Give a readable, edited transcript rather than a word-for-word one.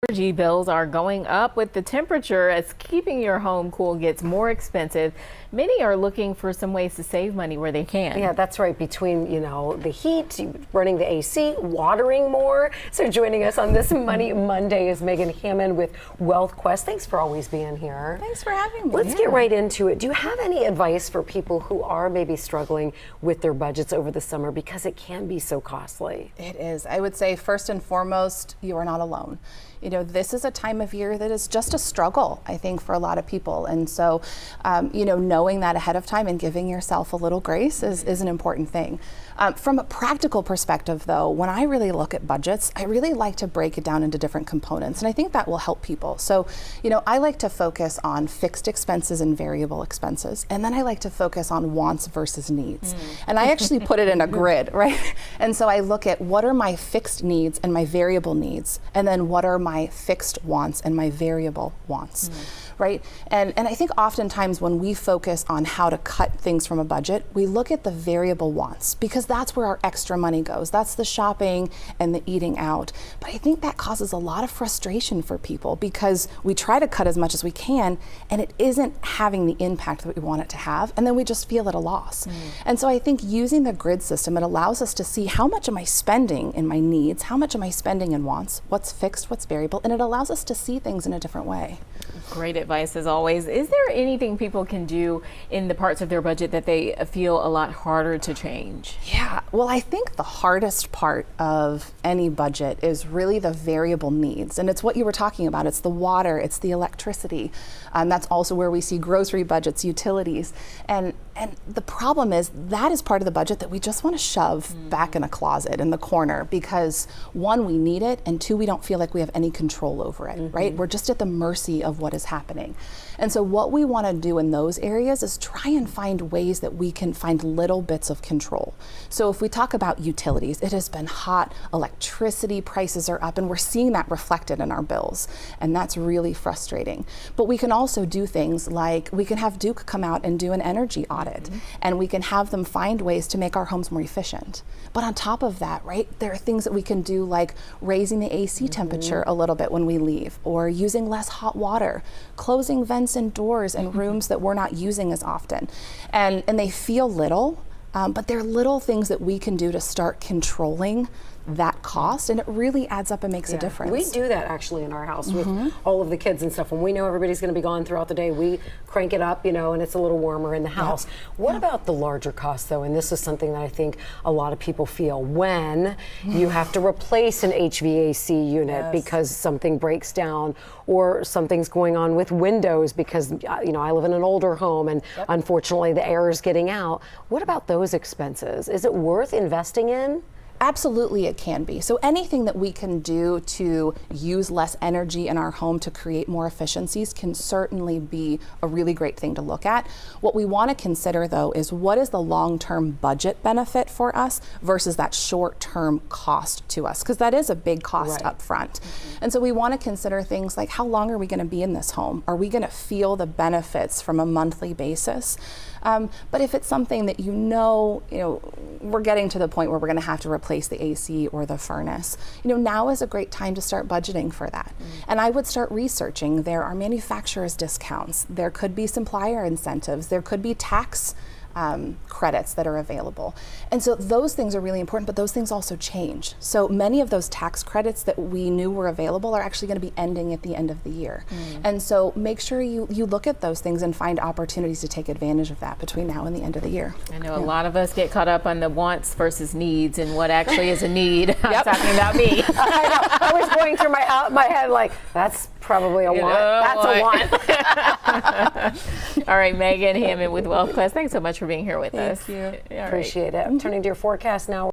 Energy bills are going up with the temperature as keeping your home cool gets more expensive. Many are looking for some ways to save money where they can. Yeah, that's right. Between, the heat, running the AC, watering more. So joining us on this Money Monday is Megan Hammond with Wealth Quest. Thanks for always being here. Thanks for having me. Let's get right into it. Do you have any advice for people who are maybe struggling with their budgets over the summer because it can be so costly? It is. I would say first and foremost, you are not alone. This is a time of year that is just a struggle, I think, for a lot of people. And so, knowing that ahead of time and giving yourself a little grace is an important thing. From a practical perspective, though, when I really look at budgets, I really like to break it down into different components. And I think that will help people. So, I like to focus on fixed expenses and variable expenses. And then I like to focus on wants versus needs. And I actually put it in a grid, right? And so I look at what are my fixed needs and my variable needs, and then what are my fixed wants and my variable wants, right? And I think oftentimes when we focus on how to cut things from a budget, we look at the variable wants because that's where our extra money goes. That's the shopping and the eating out. But I think that causes a lot of frustration for people because we try to cut as much as we can and it isn't having the impact that we want it to have, and then we just feel at a loss. And so I think using the grid system, it allows us to see how much am I spending in my needs, how much am I spending in wants, what's fixed, what's variable, and it allows us to see things in a different way. Great advice as always. Is there anything people can do in the parts of their budget that they feel a lot harder to change? Yeah, well, I think the hardest part of any budget is really the variable needs. And it's what you were talking about. It's the water, it's the electricity. That's also where we see grocery budgets, utilities. And the problem is that is part of the budget that we just want to shove back in a closet in the corner because one, we need it, and two, we don't feel like we have any control over it, right? We're just at the mercy of what is happening. And so what we want to do in those areas is try and find ways that we can find little bits of control. So if we talk about utilities, it has been hot, electricity prices are up, and we're seeing that reflected in our bills. And that's really frustrating. But we can also do things like we can have Duke come out and do an energy audit, and we can have them find ways to make our homes more efficient. But on top of that, right, there are things that we can do like raising the AC temperature a little bit when we leave, or using less hot water, closing vents and doors in rooms that we're not using as often. And they feel little, but they're little things that we can do to start controlling that cost, and it really adds up and makes a difference. We do that actually in our house with all of the kids and stuff. When we know everybody's going to be gone throughout the day, we crank it up, and it's a little warmer in the house. What about the larger cost though? And this is something that I think a lot of people feel when you have to replace an HVAC unit because something breaks down or something's going on with windows because I live in an older home and unfortunately the air is getting out. What about those expenses? Is it worth investing in? Absolutely, it can be. So anything that we can do to use less energy in our home to create more efficiencies can certainly be a really great thing to look at. What we want to consider, though, is what is the long-term budget benefit for us versus that short-term cost to us, because that is a big cost up front. And so we want to consider things like how long are we going to be in this home? Are we going to feel the benefits from a monthly basis? But if it's something that we're getting to the point where we're going to have to replace the AC or the furnace, now is a great time to start budgeting for that. And I would start researching. There are manufacturers' discounts. There could be supplier incentives. There could be tax credits that are available. And so those things are really important, but those things also change. So many of those tax credits that we knew were available are actually going to be ending at the end of the year. And so make sure you look at those things and find opportunities to take advantage of that between now and the end of the year. I know a lot of us get caught up on the wants versus needs and what actually is a need. I'm talking about me. I know. I was going through my head like, that's probably a want. That's a want. All right, Megan Hammond with Wealth Quest. Thanks so much for being here with us. Thank you. Appreciate it. Turning to your forecast now.